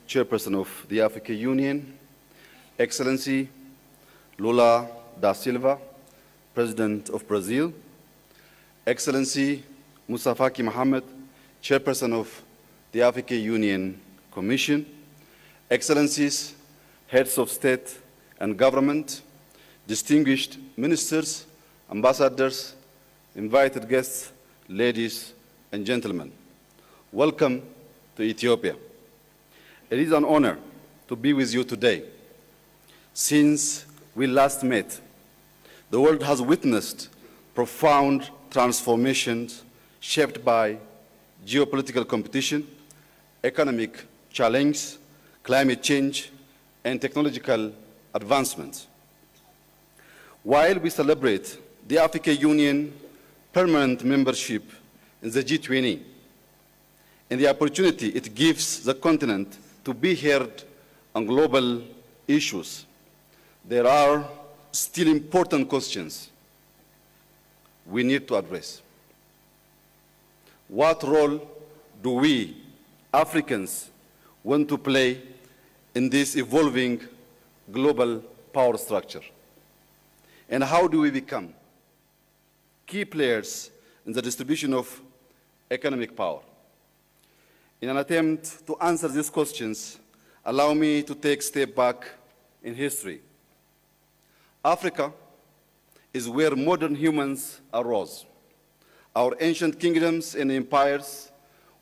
Chairperson of the African Union, Excellency Lula da Silva, President of Brazil, Excellency Moussa Faki Mohamed, Chairperson of the African Union Commission, Excellencies, Heads of State and Government, distinguished ministers, ambassadors, invited guests, ladies and gentlemen, welcome to Ethiopia. It is an honor to be with you today. Since we last met, the world has witnessed profound transformations shaped by geopolitical competition, economic challenge, climate change, and technological advancements. While we celebrate the African Union permanent membership in the G20 and the opportunity it gives the continent to be heard on global issues, there are still important questions we need to address. What role do we, Africans, want to play in this evolving global power structure? And how do we become key players in the distribution of economic power? In an attempt to answer these questions, allow me to take a step back in history. Africa is where modern humans arose. Our ancient kingdoms and empires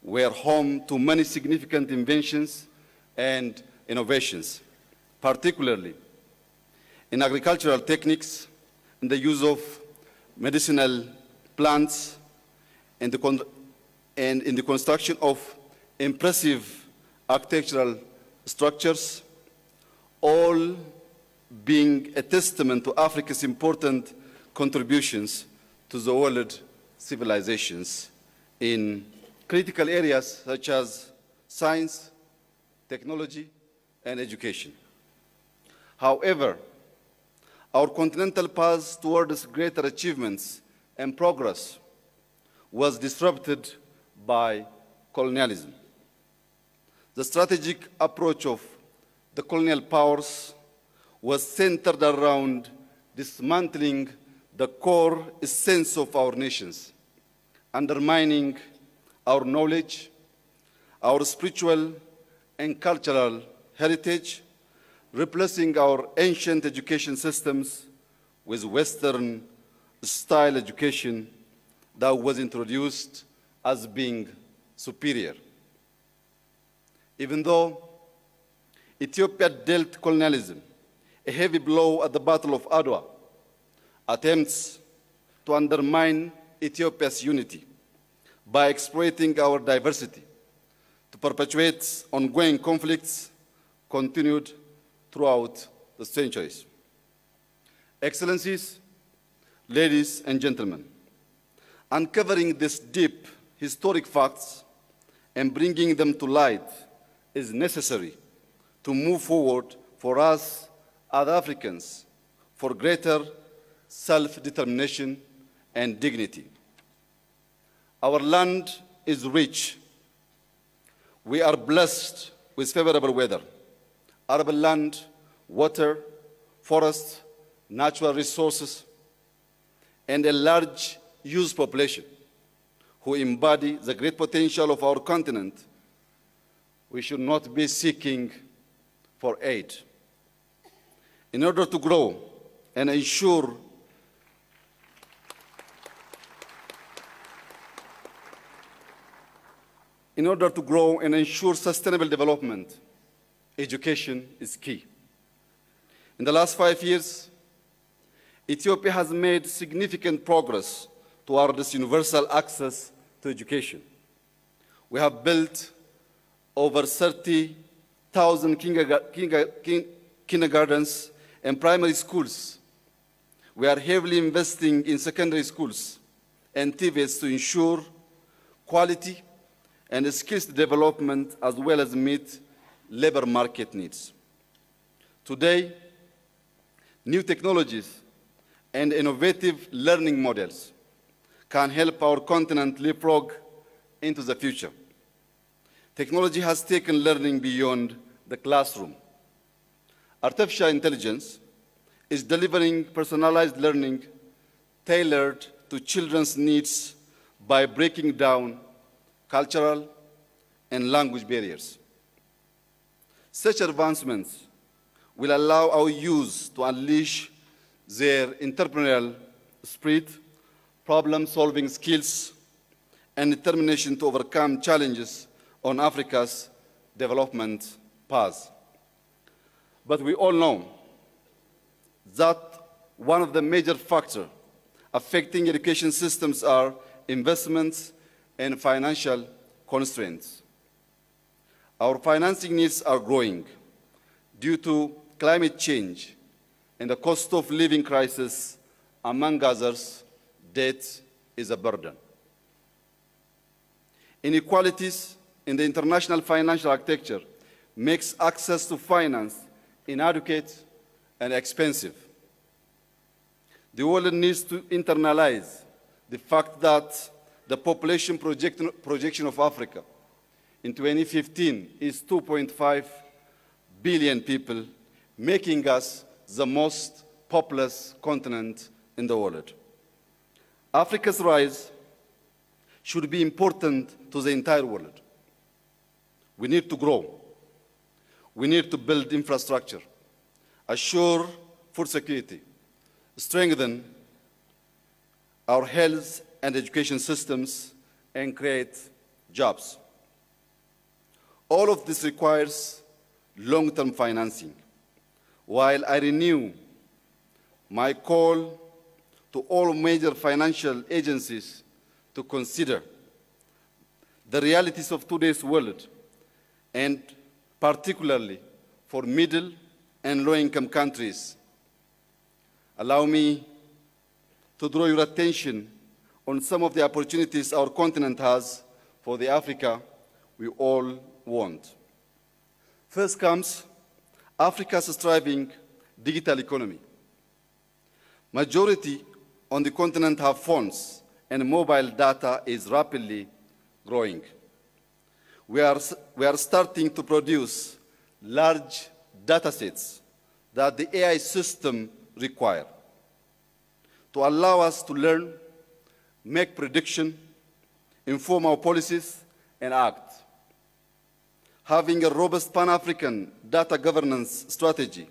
were home to many significant inventions and innovations, particularly in agricultural techniques, in the use of medicinal plants, and in the construction of impressive architectural structures, all being a testament to Africa's important contributions to the world civilizations in critical areas such as science, technology, and education. However, our continental path towards greater achievements and progress was disrupted by colonialism. The strategic approach of the colonial powers was centered around dismantling the core essence of our nations, undermining our knowledge, our spiritual and cultural heritage, replacing our ancient education systems with Western-style education that was introduced as being superior. Even though Ethiopia dealt colonialism a heavy blow at the Battle of Adwa, attempts to undermine Ethiopia's unity by exploiting our diversity to perpetuate ongoing conflicts continued throughout the centuries. Excellencies, ladies and gentlemen, uncovering these deep historic facts and bringing them to light is necessary to move forward for us as Africans for greater self-determination and dignity. Our land is rich. We are blessed with favorable weather, arable land, water, forests, natural resources, and a large youth population who embody the great potential of our continent. We should not be seeking for aid. In order to grow and ensure sustainable development, education is key. In the last 5 years, Ethiopia has made significant progress towards universal access to education. We have built over 30,000 kindergartens and primary schools. We are heavily investing in secondary schools and TVETs to ensure quality and skills development as well as meet labor market needs. Today, new technologies and innovative learning models can help our continent leapfrog into the future. Technology has taken learning beyond the classroom. Artificial intelligence is delivering personalized learning tailored to children's needs by breaking down cultural and language barriers. Such advancements will allow our youth to unleash their entrepreneurial spirit, problem-solving skills, and determination to overcome challenges on Africa's development path. But we all know that one of the major factors affecting education systems are investments and financial constraints. Our financing needs are growing due to climate change and the cost of living crisis. Among others, debt is a burden. Inequalities in the international financial architecture makes access to finance inadequate and expensive. The world needs to internalize the fact that the population projection of Africa in 2015 is 2.5 billion people, making us the most populous continent in the world. Africa's rise should be important to the entire world. We need to grow. We need to build infrastructure, assure food security, strengthen our health and education systems, and create jobs. All of this requires long-term financing. While I renew my call to all major financial agencies to consider the realities of today's world, and particularly for middle and low-income countries, allow me to draw your attention on some of the opportunities our continent has for the Africa we all want. First comes Africa's thriving digital economy. Majority on the continent have phones, and mobile data is rapidly growing. We are starting to produce large data sets that the AI system require to allow us to learn, make prediction, inform our policies, and act. Having a robust Pan-African data governance strategy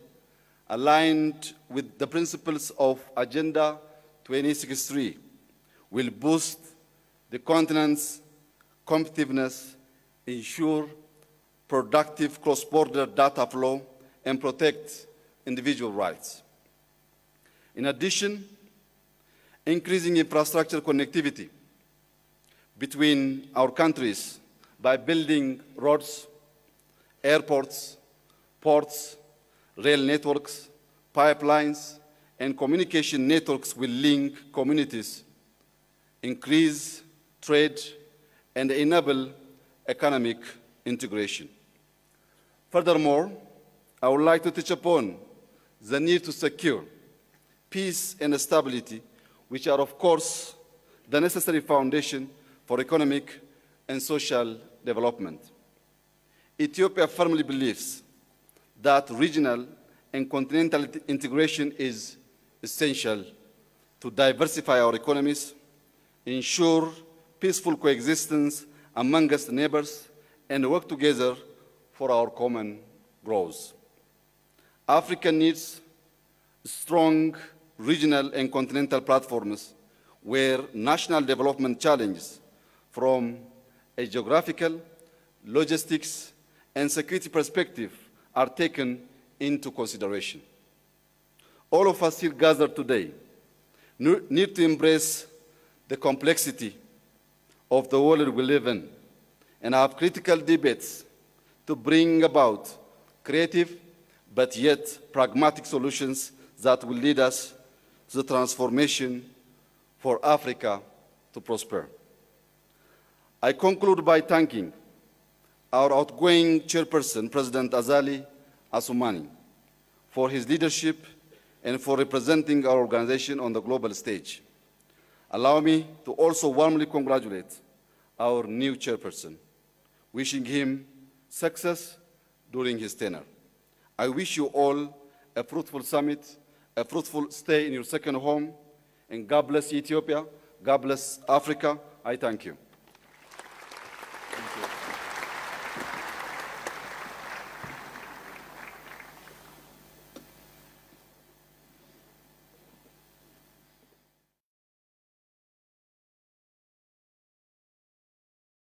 aligned with the principles of Agenda 2063 will boost the continent's competitiveness, ensure productive cross-border data flow, and protect individual rights. In addition, increasing infrastructure connectivity between our countries by building roads, airports, ports, rail networks, pipelines, and communication networks will link communities, increase trade, and enable economic integration. Furthermore, I would like to touch upon the need to secure peace and stability, which are, of course, the necessary foundation for economic and social development. Ethiopia firmly believes that regional and continental integration is essential to diversify our economies, ensure peaceful coexistence among us neighbors, and work together for our common growth. Africa needs strong regional and continental platforms where national development challenges from a geographical, logistics, and security perspective are taken into consideration. All of us here gathered today need to embrace the complexity of the world we live in and have critical debates to bring about creative but yet pragmatic solutions that will lead us to the transformation for Africa to prosper. I conclude by thanking our outgoing chairperson, President Azali Assoumani, for his leadership and for representing our organization on the global stage. Allow me to also warmly congratulate our new chairperson. wishing him success during his tenure. I wish you all a fruitful summit, a fruitful stay in your second home, and God bless Ethiopia, God bless Africa. I thank you.